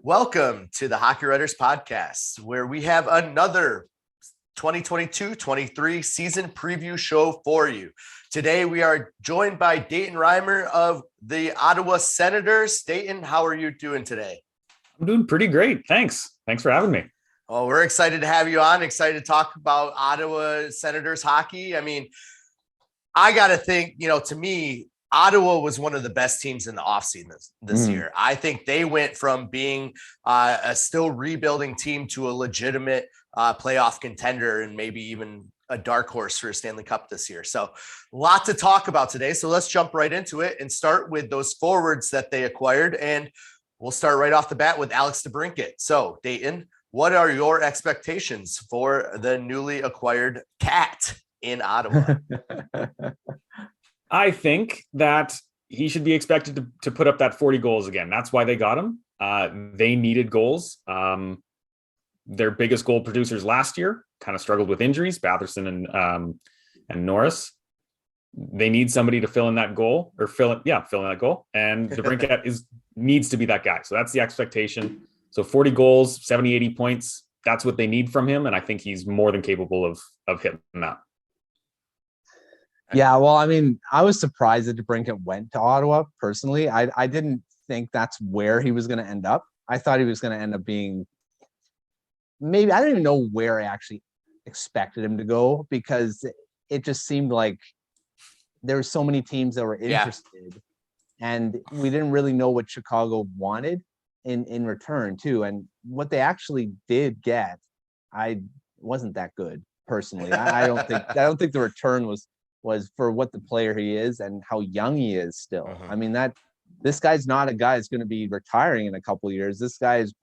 Welcome to the Hockey Writers Podcast, where we have another 2022-23 season preview show for you. Today, we are joined by Dayton Reimer of the Ottawa Senators. Dayton, how are you doing today? I'm doing pretty great. Thanks for having me. Oh, we're excited to have you on. Excited to talk about Ottawa Senators hockey. I mean, I got to think, to me, Ottawa was one of the best teams in the offseason this year. I think they went from being a still rebuilding team to a legitimate playoff contender and maybe even a dark horse for a Stanley Cup this year. So a lot to talk about today. So let's jump right into it and start with those forwards that they acquired. And we'll start right off the bat with Alex DeBrincat. So Dayton, what are your expectations for the newly acquired cat in Ottawa? I think that he should be expected to put up that 40 goals again. That's why they got him. They needed goals. Their biggest goal producers last year kind of struggled with injuries, Batherson and Norris. They need somebody to fill in that goal fill in that goal. And DeBrincat needs to be that guy. So that's the expectation. So 40 goals, 70, 80 points. That's what they need from him. And I think he's more than capable of hitting that. Yeah, well, I mean, I was surprised that DeBrincat went to Ottawa personally. I didn't think that's where he was going to end up. I thought he was going to end up being maybe, I don't even know where I actually expected him to go, because it just seemed like there were so many teams that were interested and we didn't really know what Chicago wanted in return too. And what they actually did get, I wasn't that good personally. I don't think the return was for what the player he is and how young he is still. I mean, this guy's not a guy that's going to be retiring in a couple of years. This guy is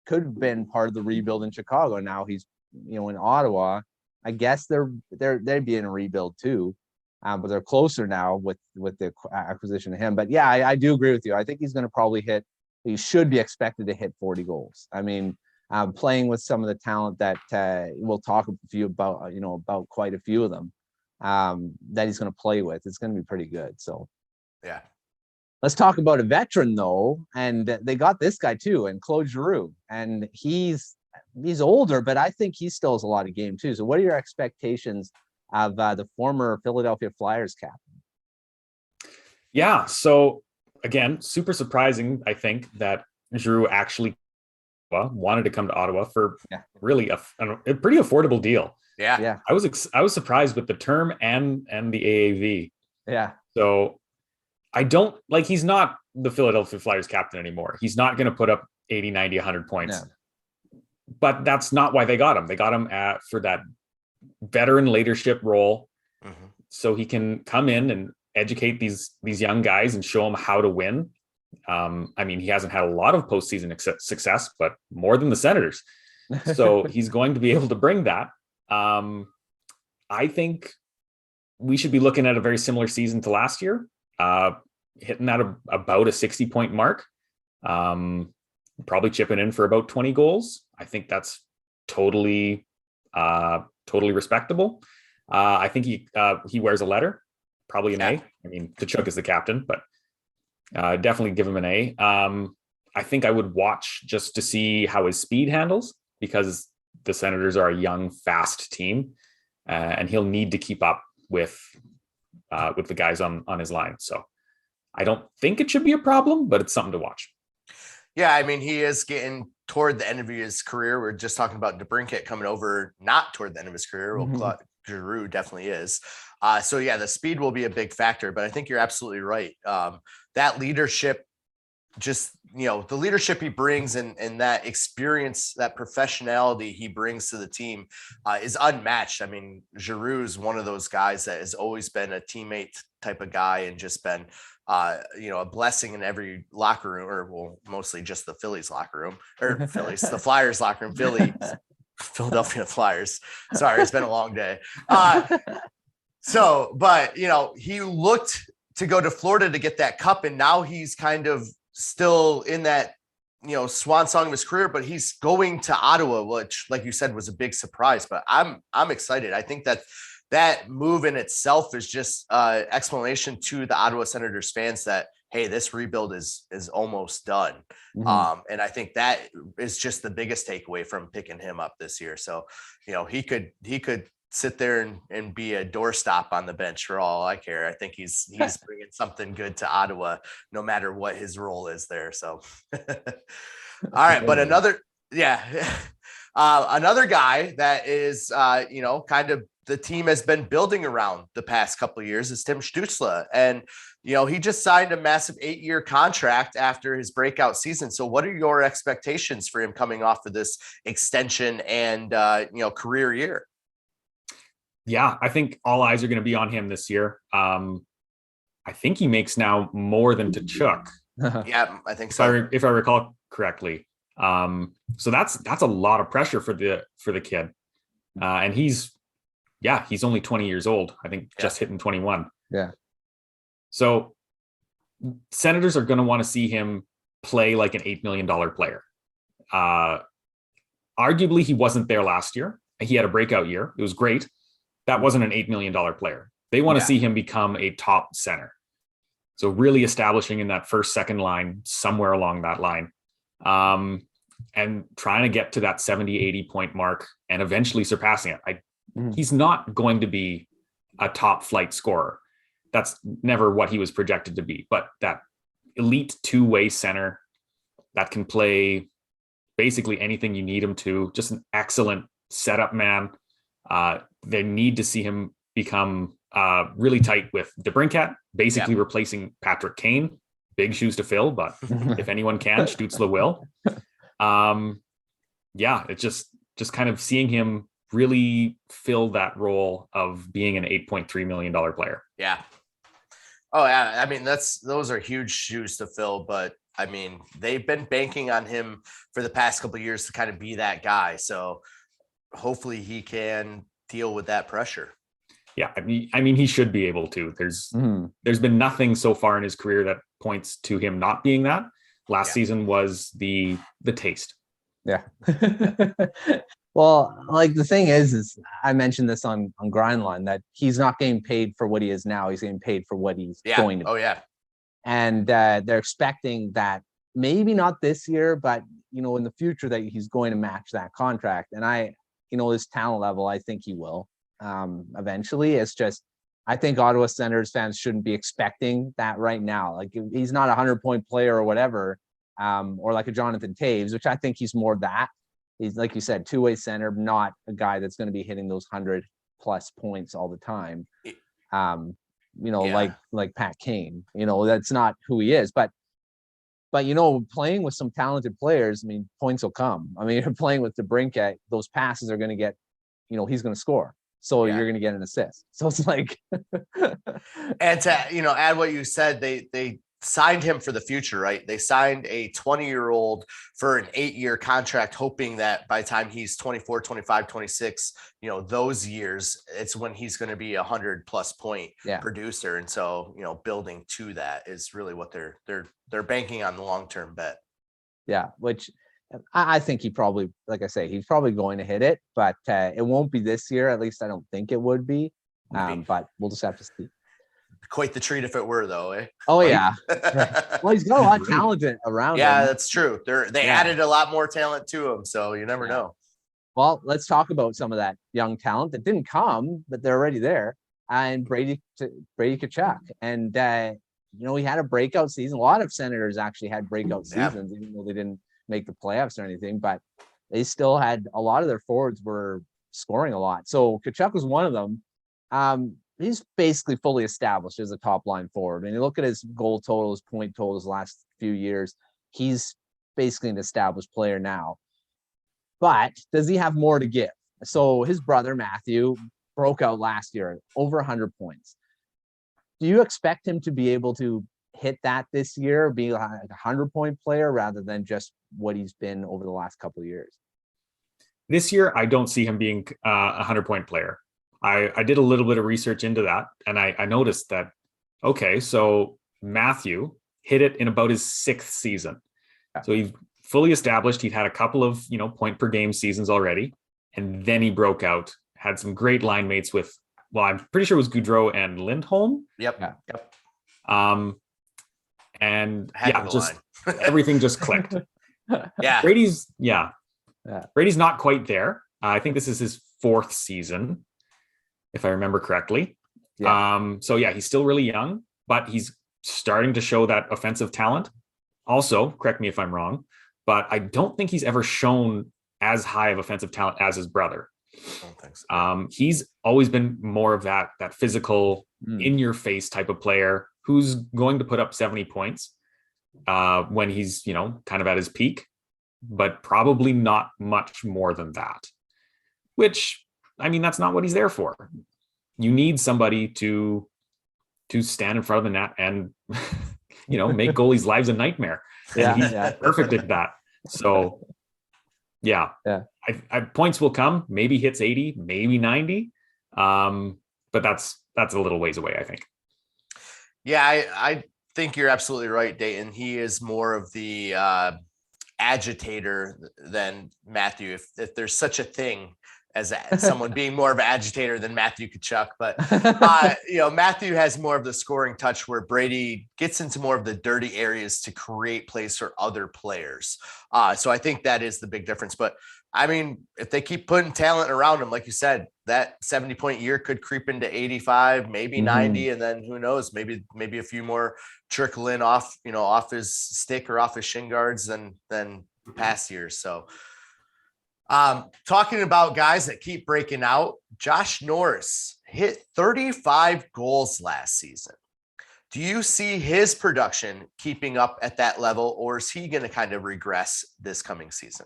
could have been part of the rebuild in Chicago. Now he's, in Ottawa. I guess they'd be in a rebuild too, but they're closer now with the acquisition of him. But yeah, I do agree with you. I think he's going to he should be expected to hit 40 goals. I mean, playing with some of the talent that we'll talk about quite a few of them. That he's going to play with. It's going to be pretty good. So, yeah. Let's talk about a veteran though, and they got this guy too, and Claude Giroux, and he's older, but I think he still has a lot of game too. So, what are your expectations of the former Philadelphia Flyers captain? Yeah. So again, super surprising. I think that Giroux actually wanted to come to Ottawa for really a pretty affordable deal. Yeah. I was surprised with the term and the AAV. Yeah. So he's not the Philadelphia Flyers captain anymore. He's not going to put up 80, 90, 100 points. No. But that's not why they got him. They got him for that veteran leadership role. Mm-hmm. So he can come in and educate these young guys and show them how to win. I mean, he hasn't had a lot of postseason success, but more than the Senators. So he's going to be able to bring that. I think we should be looking at a very similar season to last year, hitting at about a 60-point mark, probably chipping in for about 20 goals. I think that's totally respectable. I think he wears a letter, probably an A. I mean, Tkachuk is the captain, but definitely give him an A. I think I would watch just to see how his speed handles, because the Senators are a young, fast team, and he'll need to keep up with the guys on his line. So I don't think it should be a problem, but it's something to watch. Yeah, I mean, he is getting toward the end of his career. We're just talking about DeBrincat coming over not toward the end of his career. Well, Claude Giroux definitely is. So yeah, the speed will be a big factor, but I think you're absolutely right. That leadership, just, the leadership he brings and that experience, that professionality he brings to the team is unmatched. I mean, Giroux is one of those guys that has always been a teammate type of guy and just been, a blessing in every locker room, or mostly just the Phillies locker room, or the Flyers locker room, Philadelphia Flyers. Sorry, it's been a long day. But he looked to go to Florida to get that cup, and now he's kind of still in that, swan song of his career, but he's going to Ottawa, which, like you said, was a big surprise. But I'm excited. I think that move in itself is just explanation to the Ottawa Senators fans that, hey, this rebuild is almost done. And I think that is just the biggest takeaway from picking him up this year. So, he could sit there and be a doorstop on the bench for all I care. I think he's bringing something good to Ottawa, no matter what his role is there. So, all right. But another guy that is, kind of the team has been building around the past couple of years is Tim Stutzle. And, he just signed a massive 8-year contract after his breakout season. So what are your expectations for him coming off of this extension and, career year? Yeah, I think all eyes are going to be on him this year. I think he makes now more than Tkachuk. Yeah, I think so. If I recall correctly. So that's a lot of pressure for the kid. And he's only 20 years old. I think just hitting 21. Yeah. So Senators are going to want to see him play like an $8 million player. Arguably, he wasn't there last year. He had a breakout year. It was great. That wasn't an $8 million player. They want to see him become a top center. So really establishing in that first, second line, somewhere along that line. And trying to get to that 70, 80 point mark and eventually surpassing it. He's not going to be a top flight scorer. That's never what he was projected to be, but that elite two-way center that can play basically anything you need him to, just an excellent setup man. They need to see him become really tight with DeBrincat, basically replacing Patrick Kane. Big shoes to fill, but if anyone can, Stutzle will. It's just kind of seeing him really fill that role of being an $8.3 million player. Yeah. Oh yeah. I mean, those are huge shoes to fill, but I mean, they've been banking on him for the past couple of years to kind of be that guy. So hopefully he can deal with that pressure. Yeah. I mean, he should be able to. There's been nothing so far in his career that points to him not being that. Last season was the taste. Yeah. Well, like the thing is I mentioned this on Grindline that he's not getting paid for what he is now. He's getting paid for what he's going to be. Oh, yeah. And they're expecting that maybe not this year, but, in the future that he's going to match that contract. And his talent level, I think he will eventually. It's just, I think Ottawa Senators fans shouldn't be expecting that right now. Like he's not a 100-point player or whatever, or like a Jonathan Taves, which I think he's more that. He's, like you said, two-way center, not a guy that's going to be hitting those 100+ points all the time. Like Pat Kane, that's not who he is. But playing with some talented players, I mean, points will come. I mean, you're playing with DeBrincat, those passes are going to get, he's going to score. So you're going to get an assist. So it's like, and to, add what you said, they signed him for the future, right? They signed a 20-year-old for an 8-year contract, hoping that by the time he's 24, 25, 26, those years, it's when he's going to be 100+ point producer. And so, building to that is really what they're banking on the long-term bet. Yeah. Which I think he probably, like I say, he's probably going to hit it, but it won't be this year. At least I don't think it would be. But we'll just have to see. Quite the treat if it were, though, eh? Oh yeah. Right. Well, he's got a lot of talent around him. That's true. They added a lot more talent to him, so you never know. Well, let's talk about some of that young talent that didn't come, but they're already there. And Brady Tkachuk, and he had a breakout season. A lot of Senators actually had breakout seasons, even though they didn't make the playoffs or anything. But they still had a lot of their forwards were scoring a lot. So Tkachuk was one of them. He's basically fully established as a top line forward. And you look at his goal totals, point totals last few years, he's basically an established player now. But does he have more to give? So his brother, Matthew, broke out last year, over 100 points. Do you expect him to be able to hit that this year, be like a 100-point player rather than just what he's been over the last couple of years? This year, I don't see him being a 100-point player. I did a little bit of research into that, and I noticed that, okay, so Matthew hit it in about his 6th season. So he's fully established. He'd had a couple of, point per game seasons already, and then he broke out, had some great line mates with, I'm pretty sure it was Giroux and Lindholm. Yep. And Heck of a just line. everything just clicked. Yeah. Brady's not quite there. I think this is his 4th season, if I remember correctly. So yeah, he's still really young, but he's starting to show that offensive talent. Also, correct me if I'm wrong, but I don't think he's ever shown as high of offensive talent as his brother. I don't think so. He's always been more of that physical, in your face type of player who's going to put up 70 points when he's, kind of at his peak, but probably not much more than that, which, I mean, that's not what he's there for. You need somebody to stand in front of the net and, make goalies' lives a nightmare. And he's perfect at that. So yeah. I points will come, maybe hits 80, maybe 90. But that's a little ways away, I think. Yeah, I think you're absolutely right, Dayton. He is more of the agitator than Matthew, if there's such a thing as someone being more of an agitator than Matthew Tkachuk. But, Matthew has more of the scoring touch, where Brady gets into more of the dirty areas to create plays for other players. So I think that is the big difference. But I mean, if they keep putting talent around him, like you said, that 70-point year could creep into 85, maybe 90. And then who knows, maybe a few more trickle in off his stick or off his shin guards than past years. So talking about guys that keep breaking out, Josh Norris hit 35 goals last season. Do you see his production keeping up at that level, or is he going to kind of regress this coming season?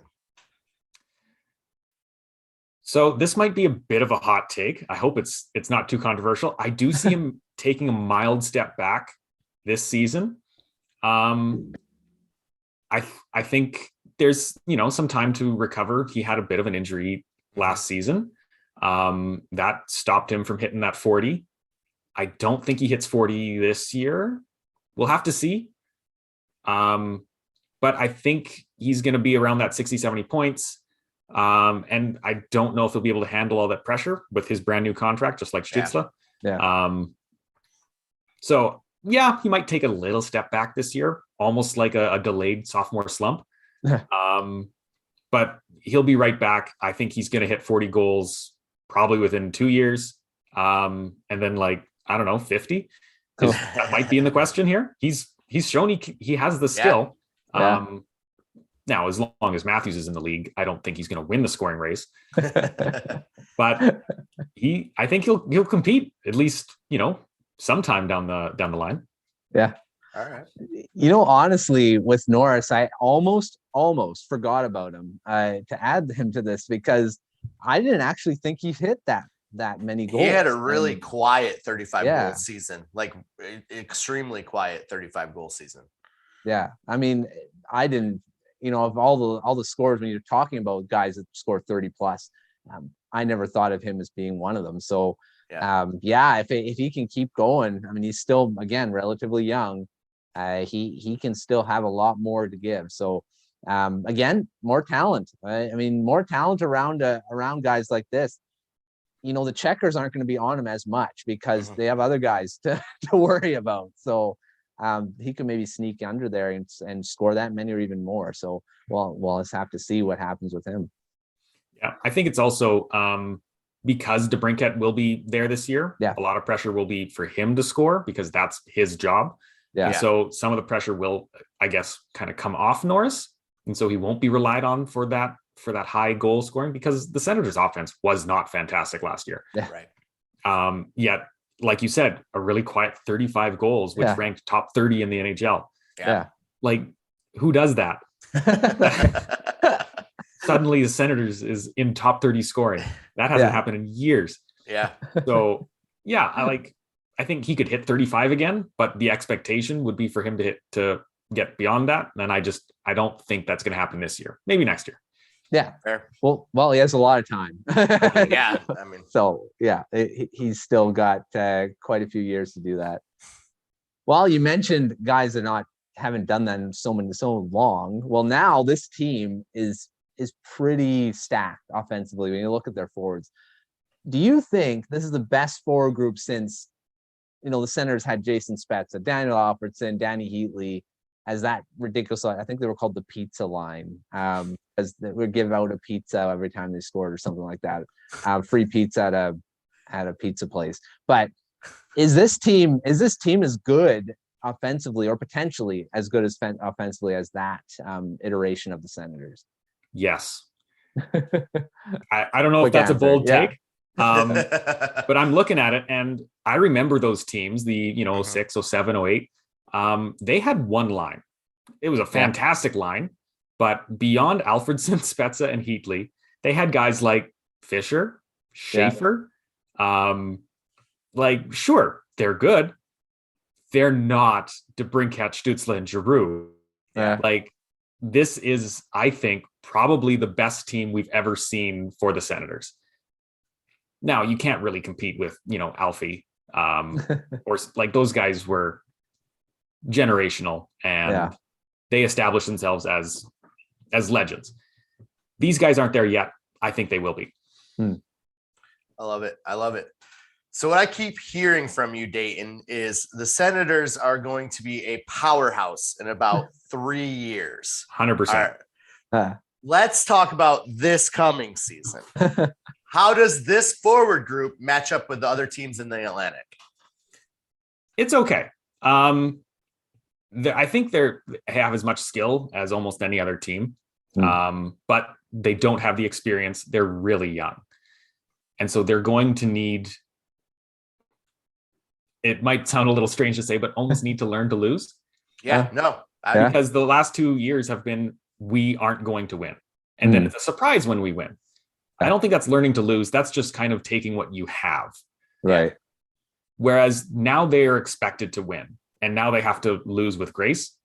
So this might be a bit of a hot take. I hope it's not too controversial. I do see him taking a mild step back this season. I think there's, some time to recover. He had a bit of an injury last season. That stopped him from hitting that 40. I don't think he hits 40 this year. We'll have to see. But I think he's going to be around that 60, 70 points. And I don't know if he'll be able to handle all that pressure with his brand new contract, just like Stutzle. So yeah, he might take a little step back this year, almost like a delayed sophomore slump. But he'll be right back. I think he's going to hit 40 goals probably within 2 years. And then 50. That might be in the question here. He's shown he has the skill. Now, as long as Matthews is in the league, I don't think he's going to win the scoring race. But I think he'll compete at least, sometime down the line. Yeah. All right. Honestly, with Norris, I almost forgot about him to add him to this, because I didn't actually think he hit that many goals. He had a really quiet 35 goal season, extremely quiet 35 goal season. Yeah. I mean, I didn't, of all the scores, when you're talking about guys that score 30 plus, I never thought of him as being one of them. So if he can keep going, I mean, he's still, again, relatively young. He can still have a lot more to give. So again, more talent. I mean, more talent around guys like this. The checkers aren't going to be on him as much because they have other guys to worry about. So he could maybe sneak under there and score that many or even more. So we'll just have to see what happens with him. Yeah, I think it's also because DeBrincat will be there this year. Yeah, a lot of pressure will be for him to score because that's his job. Yeah. And so some of the pressure will, I guess, kind of come off Norris, and so he won't be relied on for that high goal scoring, because the Senators' offense was not fantastic last year. Yeah. Right. Yet, like you said, a really quiet 35 goals, which ranked top 30 in the NHL. Yeah. Who does that? Suddenly the Senators is in top 30 scoring. That hasn't happened in years. Yeah. So yeah, I think he could hit 35 again, but the expectation would be for him to get beyond that. And I don't think that's going to happen this year. Maybe next year. Yeah. Fair. Well, he has a lot of time. Yeah. I mean, so yeah, he's still got quite a few years to do that. Well, you mentioned guys that haven't done that in so long. Well, now this team is pretty stacked offensively when you look at their forwards. Do you think this is the best forward group since the Senators had Jason Spezza, Daniel Alfredsson, Dany Heatley as that ridiculous line. I think they were called the pizza line, as they would give out a pizza every time they scored or something like that. Free pizza at a pizza place. But is this team as good offensively, or potentially as good as offensively as that iteration of the Senators? Yes. I don't know if Quick that's answer. a bold Yeah. take. But I'm looking at it and I remember those teams, the 06, 07, 08. They had one line. It was a fantastic line, but beyond Alfredsson, Spezza, and Heatley, they had guys like Fisher, Schaefer. Sure, they're good. They're not DeBrincat, Stutzle, and Giroux. This is, I think, probably the best team we've ever seen for the Senators. Now, you can't really compete with, Alfie, or like those guys were generational and they established themselves as legends. These guys aren't there yet. I think they will be. I love it. So what I keep hearing from you, Dayton, is the Senators are going to be a powerhouse in about 3 years. 100%. Right. Let's talk about this coming season. How does this forward group match up with the other teams in the Atlantic? It's okay. I think they have as much skill as almost any other team, but they don't have the experience. They're really young. And so they're going to need, it might sound a little strange to say, but almost need to learn to lose. Because the last 2 years have been, we aren't going to win. And then it's a surprise when we win. I don't think that's learning to lose. That's just kind of taking what you have. Right. Whereas now they are expected to win. And now they have to lose with grace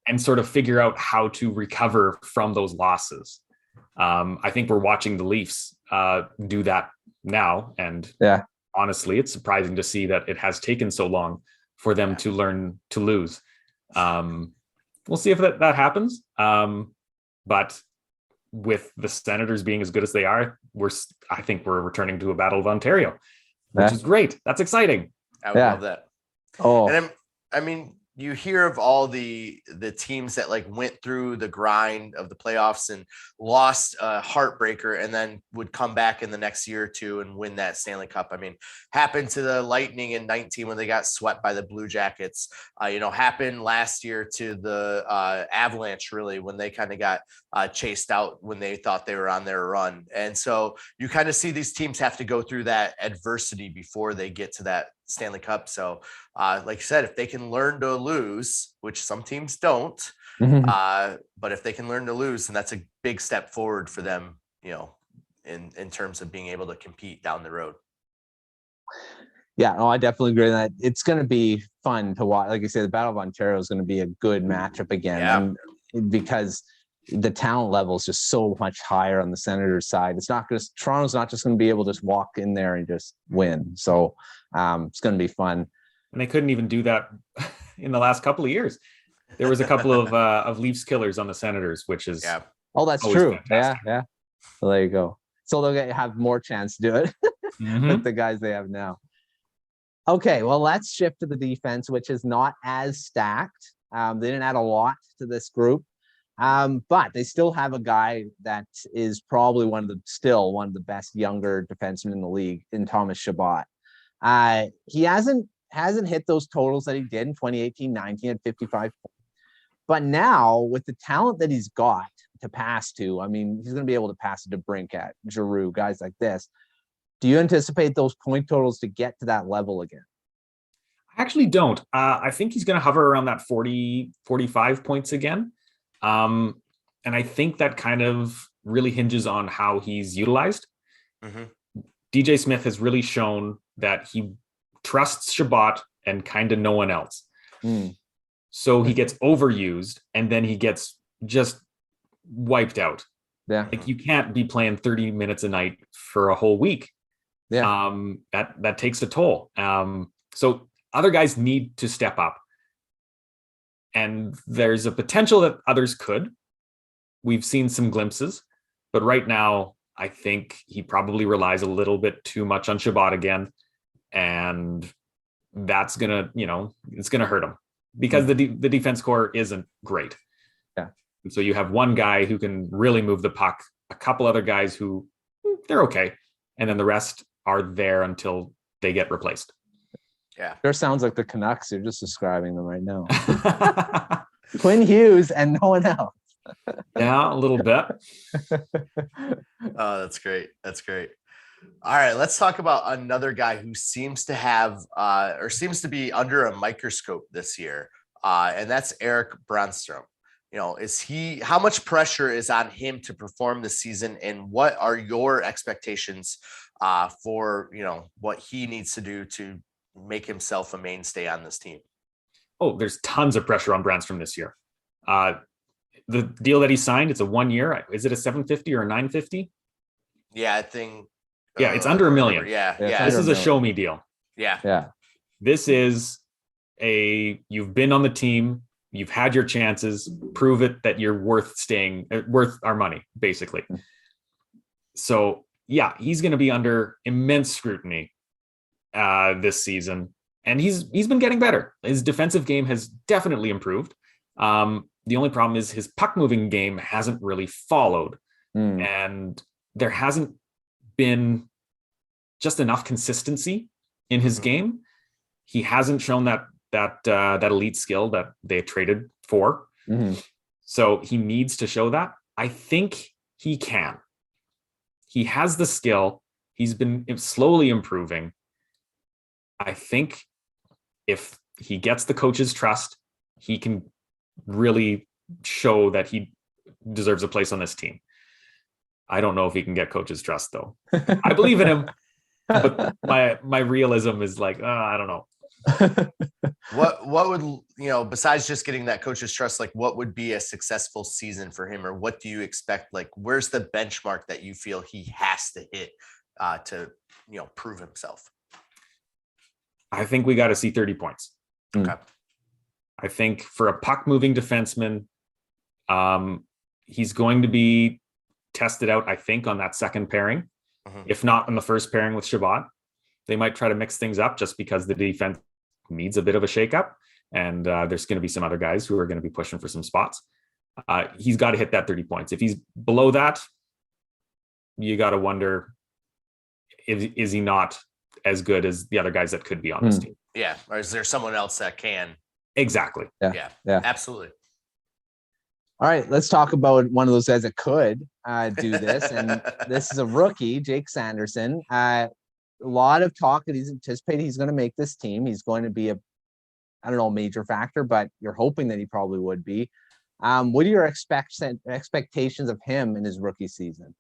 and sort of figure out how to recover from those losses. I think we're watching the Leafs do that now. And honestly, it's surprising to see that it has taken so long for them to learn to lose. We'll see if that happens. But with the Senators being as good as they are, I think we're returning to a Battle of Ontario, which is great. That's exciting. I would love that. Oh, and I mean, you hear of all the teams that went through the grind of the playoffs and lost a heartbreaker and then would come back in the next year or two and win that Stanley Cup. I mean, happened to the Lightning in 19 when they got swept by the Blue Jackets. Happened last year to the Avalanche, really, when they kind of got chased out when they thought they were on their run. And so you kind of see these teams have to go through that adversity before they get to that Stanley Cup. So like you said, if they can learn to lose, which some teams don't, but if they can learn to lose, then that's a big step forward for them, in terms of being able to compete down the road. Yeah, no, I definitely agree with that. It's going to be fun to watch. Like I said, the Battle of Ontario is going to be a good matchup again, because the talent level is just so much higher on the Senators side. Toronto's not just going to be able to just walk in there and just win. So it's going to be fun. And they couldn't even do that in the last couple of years. There was a couple of Leafs killers on the Senators, which is oh, that's true. Fantastic. Yeah. So there you go. So they'll have more chance to do it with the guys they have now. Okay, well, let's shift to the defense, which is not as stacked. They didn't add a lot to this group, but they still have a guy that is probably one of the best younger defensemen in the league, in Thomas Chabot. He hasn't hit those totals that he did in 2018-19 at 55 points. But now, with the talent that he's got to pass to, I mean, he's going to be able to pass to DeBrincat, Giroux, guys like this. Do you anticipate those point totals to get to that level again? I actually don't. I think he's going to hover around that 40, 45 points again. And I think that kind of really hinges on how he's utilized. DJ Smith has really shown that he trusts Chabot and kind of no one else. So he gets overused and then he gets just wiped out. Like, you can't be playing 30 minutes a night for a whole week. That takes a toll. So other guys need to step up. And there's a potential that others could. We've seen some glimpses, but right now I think he probably relies a little bit too much on Chabot again. And that's gonna, it's gonna hurt him because the defense core isn't great. Yeah. And so you have one guy who can really move the puck, a couple other guys who they're okay, and then the rest are there until they get replaced. Yeah. Sure sounds like the Canucks. You're just describing them right now. Quinn Hughes and no one else. Yeah, a little bit. Oh, that's great. That's great. All right, let's talk about another guy who seems to have or seems to be under a microscope this year, and that's Erik Brannstrom. How much pressure is on him to perform this season, and what are your expectations for what he needs to do to make himself a mainstay on this team? Oh, there's tons of pressure on Brannstrom this year. The deal that he signed, it's a 1 year. Is it a 750 or a 950? Yeah, I think. Yeah, it's under $1 million. Yeah. This is a show me deal. Yeah. This is you've been on the team, you've had your chances, prove it that you're worth our money, basically. So yeah, he's going to be under immense scrutiny this season, and he's been getting better. His defensive game has definitely improved. The only problem is his puck moving game hasn't really followed, and there hasn't been just enough consistency in his game. He hasn't shown that elite skill that they traded for. So he needs to show that. I think he can. He has the skill. He's been slowly improving. I think if he gets the coach's trust, he can really show that he deserves a place on this team. I don't know if he can get coach's trust, though. I believe in him, but my realism is like, I don't know. What would, besides just getting that coach's trust, like what would be a successful season for him, or what do you expect? Like, where's the benchmark that you feel he has to hit to, prove himself? I think we got to see 30 points. Okay. I think for a puck moving defenseman, he's going to be tested out, I think, on that second pairing. If not on the first pairing with Chabot. They might try to mix things up just because the defense needs a bit of a shakeup, and there's going to be some other guys who are going to be pushing for some spots. He's got to hit that 30 points. If he's below that, you got to wonder, is he not as good as the other guys that could be on this team? Yeah. Or is there someone else that can? Exactly. Yeah. Absolutely. All right, let's talk about one of those guys that could do this. And this is a rookie, Jake Sanderson. A lot of talk that he's anticipating he's going to make this team. He's going to be major factor, but you're hoping that he probably would be. What are your expectations of him in his rookie season?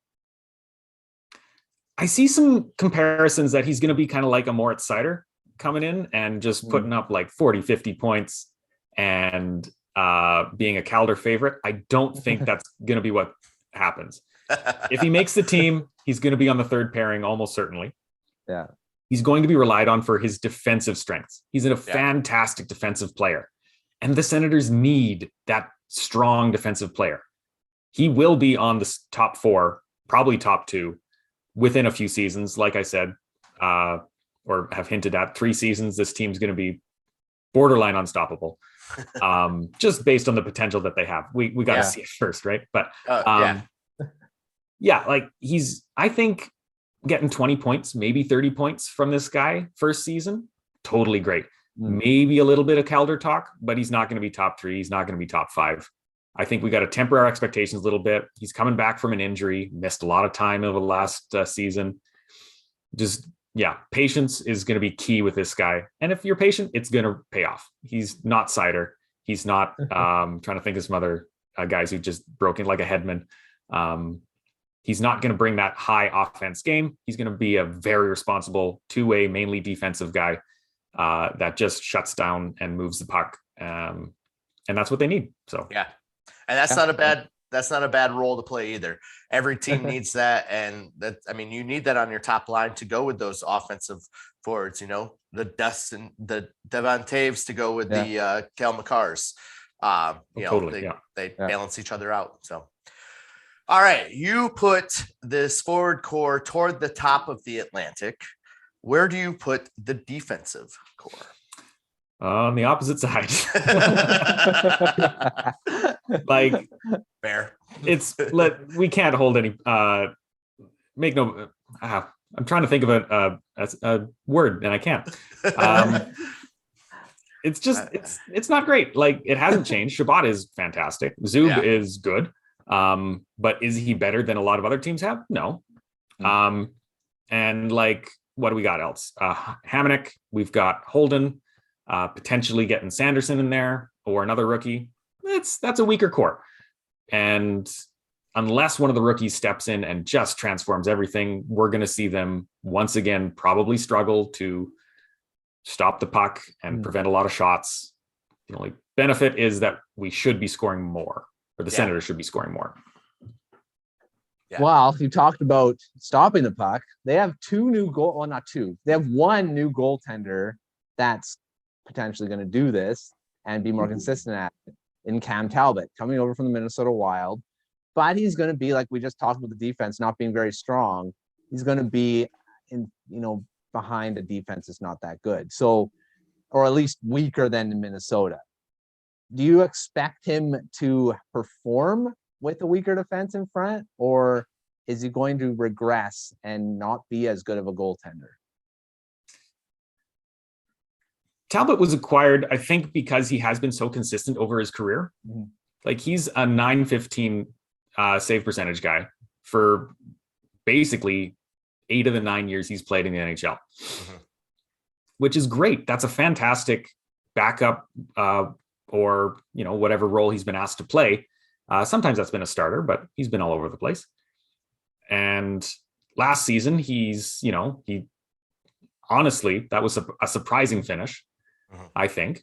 I see some comparisons that he's going to be kind of like a Moritz Seider coming in and just putting up like 40, 50 points and being a Calder favorite. I don't think that's going to be what happens. If he makes the team, he's going to be on the third pairing almost certainly. Yeah. He's going to be relied on for his defensive strengths. He's a fantastic defensive player. And the Senators need that strong defensive player. He will be on the top 4, probably top 2 within a few seasons. Like I said, or have hinted at, 3 seasons, this team's going to be borderline unstoppable. Just based on the potential that they have. We got to see it first, right? But like I think getting 20 points, maybe 30 points from this guy first season, totally great. Maybe a little bit of Calder talk, but he's not going to be top 3. He's not going to be top 5. I think we got to temper our expectations a little bit. He's coming back from an injury, missed a lot of time over the last season. Patience is going to be key with this guy. And if you're patient, it's going to pay off. He's not Seider. He's not trying to think of some other guys who just broke in like a Hedman. He's not going to bring that high offense game. He's going to be a very responsible two-way, mainly defensive guy that just shuts down and moves the puck. And that's what they need. So, yeah. And that's not a bad role to play either. Every team needs that. And you need that on your top line to go with those offensive forwards, the Dustin, the Devon Taves to go with the Kel McCarrs. They balance each other out. So, all right. You put this forward core toward the top of the Atlantic. Where do you put the defensive core? On the opposite side. Like, fair. We can't hold any make no I'm trying to think of a word and I can't. It's just it's not great. Like, it hasn't changed. Chabot is fantastic. Zub is good. But is he better than a lot of other teams have? No. And like, what do we got else? Hamonic, we've got Holden, potentially getting Sanderson in there or another rookie. That's a weaker core. And unless one of the rookies steps in and just transforms everything, we're going to see them once again probably struggle to stop the puck and prevent a lot of shots. The only benefit is that we should be scoring more, or the Senators should be scoring more. Yeah. Well, you talked about stopping the puck. They have not two. They have one new goaltender that's potentially going to do this and be more consistent at it, in Cam Talbot, coming over from the Minnesota Wild. But he's going to be, like we just talked about, the defense not being very strong. He's going to be behind a defense that's not that good. So, or at least weaker than in Minnesota. Do you expect him to perform with a weaker defense in front, or is he going to regress and not be as good of a goaltender? Talbot was acquired, I think, because he has been so consistent over his career. Like, he's a .915 save percentage guy for basically 8 of the 9 years he's played in the NHL, which is great. That's a fantastic backup or, whatever role he's been asked to play. Sometimes that's been a starter, but he's been all over the place. And last season, he honestly, that was a surprising finish, I think,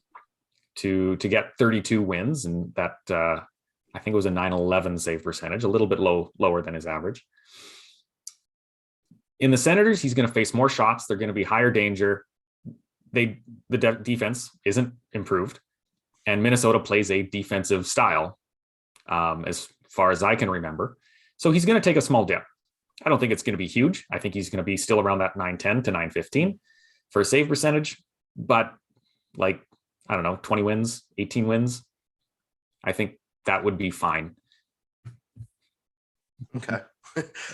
to get 32 wins. And that, I think it was a .911 save percentage, a little bit lower than his average. In the Senators, he's going to face more shots. They're going to be higher danger. The defense isn't improved. And Minnesota plays a defensive style, as far as I can remember. So he's going to take a small dip. I don't think it's going to be huge. I think he's going to be still around that .910 to .915 for a save percentage. But like, I don't know, 20 wins, 18 wins. I think that would be fine. Okay.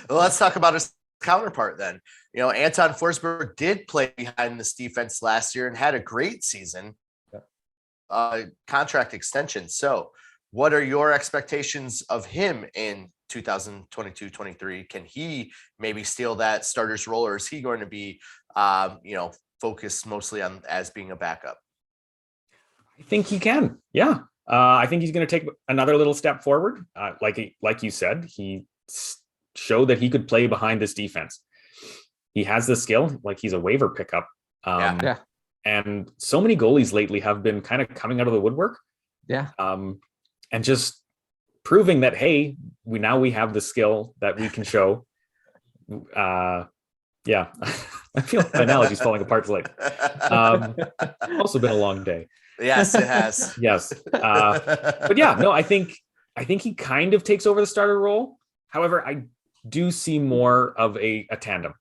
Well, let's talk about his counterpart then. Anton Forsberg did play behind this defense last year and had a great season. Contract extension. So what are your expectations of him in 2022-23? Can he maybe steal that starter's role, or is he going to be, focused mostly on as being a backup? I think he can. Yeah. I think he's going to take another little step forward. Like you said, he showed that he could play behind this defense. He has the skill, like he's a waiver pickup. And so many goalies lately have been kind of coming out of the woodwork. Yeah. And just proving that, hey, we have the skill that we can show. Yeah. I feel like my analogy's falling apart lately. Also been a long day. Yes, it has. Yes. But yeah, no, I think he kind of takes over the starter role. However, I do see more of a tandem.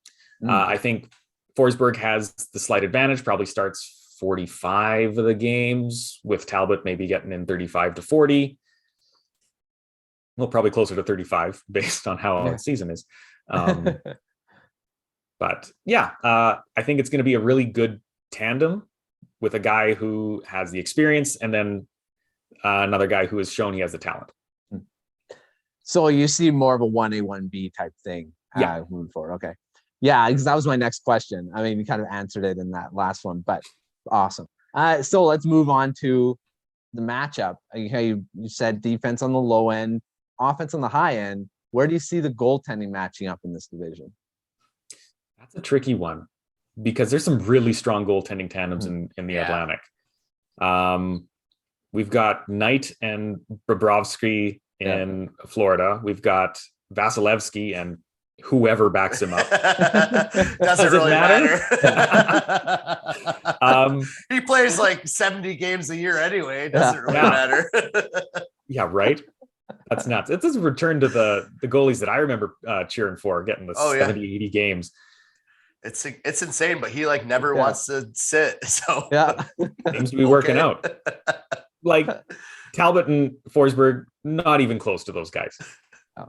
I think Forsberg has the slight advantage, probably starts 45 of the games, with Talbot maybe getting in 35 to 40. Well, probably closer to 35 based on how the season is. But yeah, I think it's going to be a really good tandem with a guy who has the experience and then another guy who has shown he has the talent. So you see more of a 1A, 1B type thing moving forward. Okay. Yeah, because that was my next question. I mean, you kind of answered it in that last one, but awesome. So let's move on to the matchup. You said defense on the low end, offense on the high end. Where do you see the goaltending matching up in this division? That's a tricky one, because there's some really strong goaltending tandems in the Atlantic. We've got Knight and Bobrovsky in Florida. We've got Vasilevsky and whoever backs him up. Doesn't really matter. He plays like 70 games a year anyway. It doesn't really matter. Yeah, right. That's nuts. It doesn't return to the goalies that I remember cheering for, getting the 70, 80 games. It's insane, but he like never wants to sit. So seems to be working out. Like Talbot and Forsberg, not even close to those guys.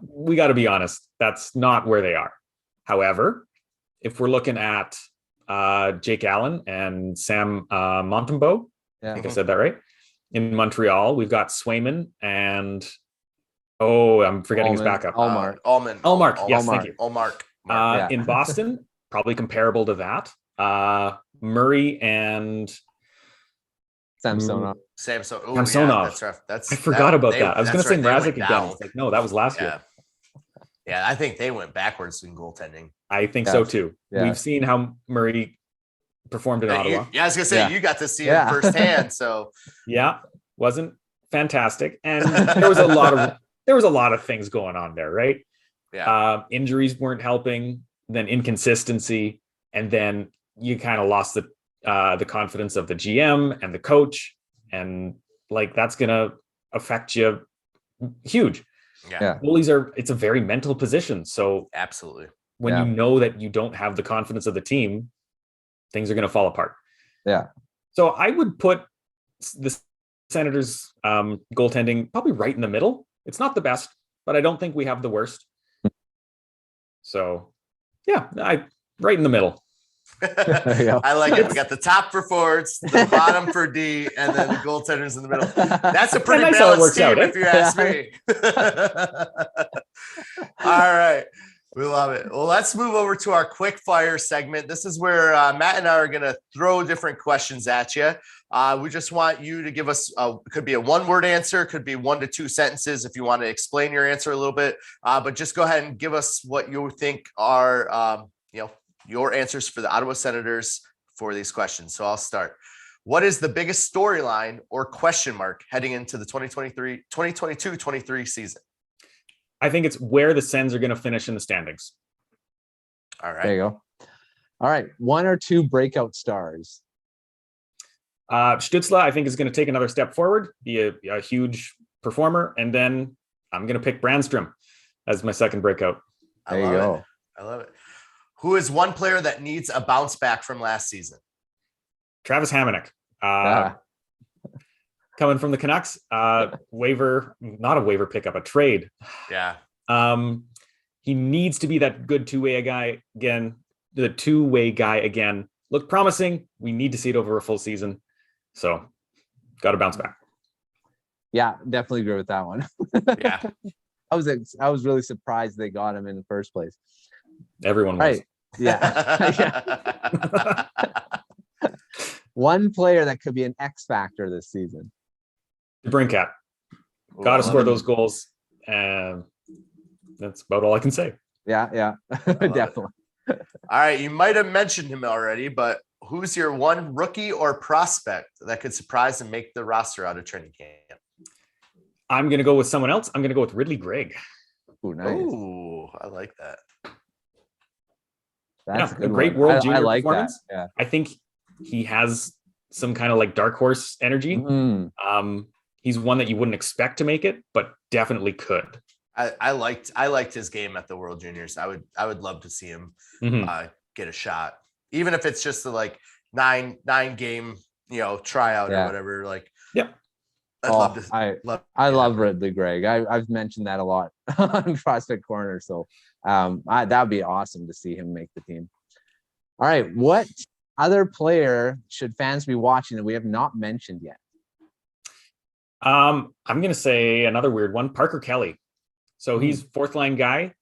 We got to be honest. That's not where they are. However, if we're looking at Jake Allen and Sam Montembeault, I think I said that right. In Montreal, we've got Swayman and I'm forgetting his backup. Ullmark. Yes, thank you. Ullmark. In Boston, probably comparable to that. Murray and Samsonov. Samsonov. Yeah, that's I forgot about that. I was going to say Mrazek again. It's like, no, that was last year. Yeah, I think they went backwards in goaltending. I think so too. Yeah. We've seen how Murray performed in Ottawa. I was going to say, you got to see him firsthand. So wasn't fantastic. And there was a lot of things going on there, right? Yeah. Injuries weren't helping, then inconsistency, and then you kind of lost the confidence of the GM and the coach, and like that's gonna affect you huge. Yeah. Goalies it's a very mental position. So absolutely, when you know that you don't have the confidence of the team, things are gonna fall apart. Yeah. So I would put the Senators goaltending probably right in the middle. It's not the best, but I don't think we have the worst. So right in the middle. I like it. We got the top for forwards, the bottom for D, and then the goaltenders in the middle. That's a pretty balanced team, if you ask me. All right. We love it. Well, let's move over to our quick fire segment. This is where Matt and I are going to throw different questions at you. We just want you to give us, could be a one-word answer, could be 1 to 2 sentences if you want to explain your answer a little bit. But just go ahead and give us what you think are, your answers for the Ottawa Senators for these questions. So I'll start. What is the biggest storyline or question mark heading into the 2022-23 season? I think it's where the Sens are going to finish in the standings. All right. There you go. All right. 1 or 2 breakout stars. Stutzle, I think, is going to take another step forward, be a huge performer. And then I'm going to pick Brannstrom as my second breakout. There you go. I love it. Who is one player that needs a bounce back from last season? Travis Hamonic. Coming from the Canucks, not a waiver pickup, a trade. Yeah. He needs to be that good two-way guy again. Look promising. We need to see it over a full season. So got to bounce back. Yeah, definitely agree with that one. Yeah. I was really surprised they got him in the first place. Everyone was. Right. Yeah. One player that could be an X factor this season. DeBrincat. Got to score those goals. And that's about all I can say. Yeah. Definitely. All right. You might have mentioned him already, but who's your one rookie or prospect that could surprise and make the roster out of training camp? I'm going to go with someone else. I'm going to go with Ridley Gregg. Ooh, nice. Ooh, I like that. That's a great World Junior performance. That. Yeah. I think he has some kind of like dark horse energy. Mm-hmm. He's one that you wouldn't expect to make it, but definitely could. I liked his game at the World Juniors. I would love to see him get a shot, even if it's just a like nine game tryout or whatever. Like, I love Ridley Gregg. I've mentioned that a lot on Prospect Corner. So that'd be awesome to see him make the team. All right, what other player should fans be watching that we have not mentioned yet? I'm going to say another weird one, Parker Kelly. So he's fourth line guy.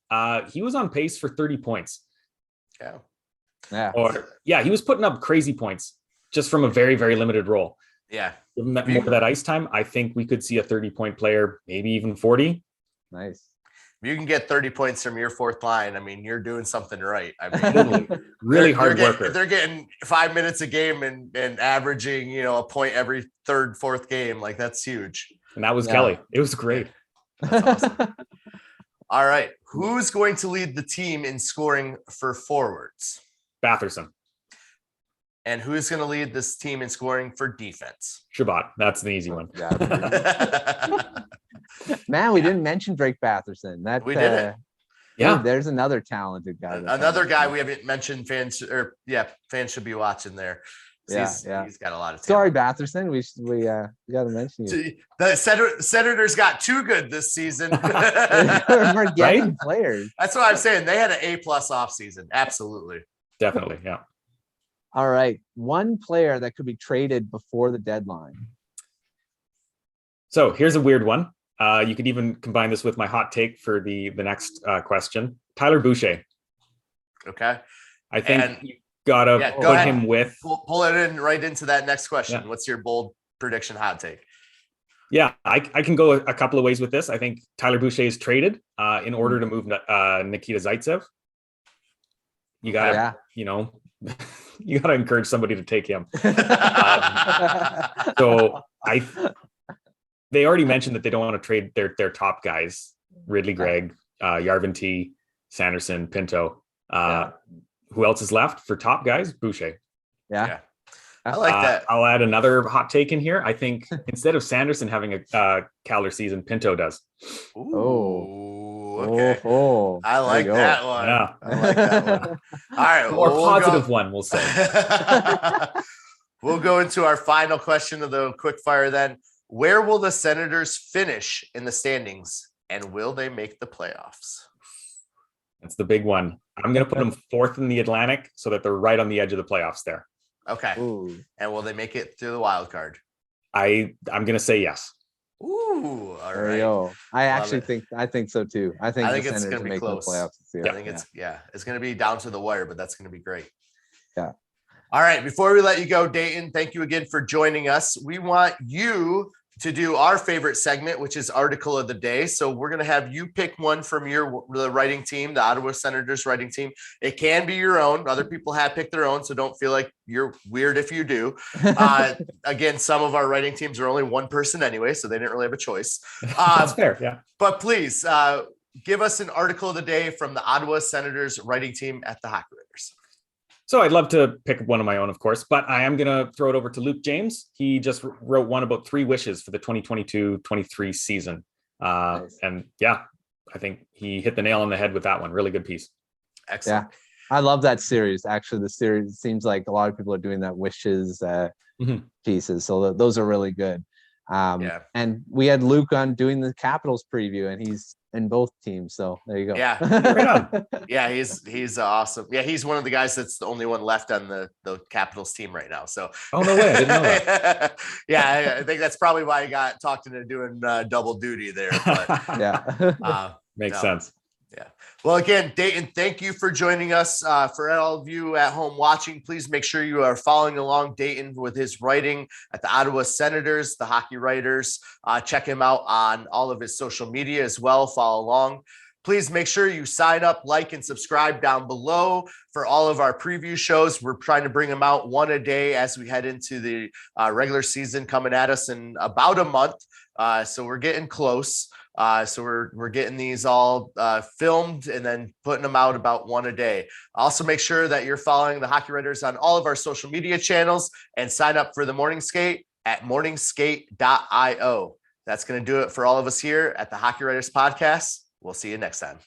He was on pace for 30 points. Yeah. He was putting up crazy points just from a very, very limited role. Yeah. Give him more of that ice time. I think we could see a 30-point player, maybe even 40. Nice. If you can get 30 points from your fourth line, I mean, you're doing something right. I mean, really hard worker. They're getting 5 minutes a game and averaging, a point every third, fourth game. Like, that's huge. And that was Kelly. It was great. That's awesome. All right. Who's going to lead the team in scoring for forwards? Batherson. And who's going to lead this team in scoring for defense? Chabot. That's an easy one. Man, we didn't mention Drake Batherson. We didn't. Yeah. Ooh, there's another talented guy. Another guy we haven't mentioned. Fans should be watching there. He's got a lot of talent. Sorry, Batherson. We got to mention you. The Senators got too good this season. We're getting players. That's what I'm saying. They had an A+ off season. Absolutely. Definitely. Yeah. All right. One player that could be traded before the deadline. So here's a weird one. You could even combine this with my hot take for the next question. Tyler Boucher. Okay. I think you gotta put him with. Pull it in right into that next question. Yeah. What's your bold prediction hot take? Yeah, I can go a couple of ways with this. I think Tyler Boucher is traded in order to move Nikita Zaitsev. You gotta, you gotta encourage somebody to take him. They already mentioned that they don't want to trade their top guys: Ridley, Gregg, Yarvin T, Sanderson, Pinto. Who else is left for top guys? Boucher. Yeah. I like that. I'll add another hot take in here. I think instead of Sanderson having a calendar season, Pinto does. Ooh, okay. I like that one. Yeah. I like that one. All right. More positive one, we'll say. We'll go into our final question of the quick fire then. Where will the Senators finish in the standings, and will they make the playoffs? That's the big one. I'm going to put them fourth in the Atlantic so that they're right on the edge of the playoffs there. Okay. Ooh. And will they make it through the wild card? I'm going to say yes. Ooh, all there right. You go. I think so too. I think it's going to be close. I think it's going to be down to the wire, but that's going to be great. Yeah. All right. Before we let you go, Dayton, thank you again for joining us. We want you to do our favorite segment, which is Article of the Day. So we're going to have you pick one from the writing team, the Ottawa Senators writing team. It can be your own. Other people have picked their own, so don't feel like you're weird if you do. Again, some of our writing teams are only one person anyway, so they didn't really have a choice. That's fair, yeah. But please give us an Article of the Day from the Ottawa Senators writing team at the Hockey Writers. So I'd love to pick one of my own, of course, but I am going to throw it over to Luke James. He just wrote one about 3 wishes for the 2022-23 season. Nice. And I think he hit the nail on the head with that one. Really good piece. Excellent. Yeah, I love that series. Actually, the series seems like a lot of people are doing that wishes pieces. So those are really good. And we had Luke on doing the Capitals preview, and he's in both teams. So there you go. Yeah. Right on. Yeah, he's awesome. Yeah, he's one of the guys that's the only one left on the Capitals team right now. So no way. I didn't know that. Yeah, I think that's probably why he got talked into doing double duty there. But, makes sense. Yeah. Well, again, Dayton, thank you for joining us. For all of you at home watching, please make sure you are following along Dayton with his writing at the Ottawa Senators, the Hockey Writers. Check him out on all of his social media as well. Follow along. Please make sure you sign up, like, and subscribe down below for all of our preview shows. We're trying to bring them out one a day as we head into the regular season coming at us in about a month. So we're getting close. So we're getting these all filmed and then putting them out about one a day. Also, make sure that you're following the Hockey Writers on all of our social media channels and sign up for the Morning Skate at morningskate.io. That's going to do it for all of us here at the Hockey Writers Podcast. We'll see you next time.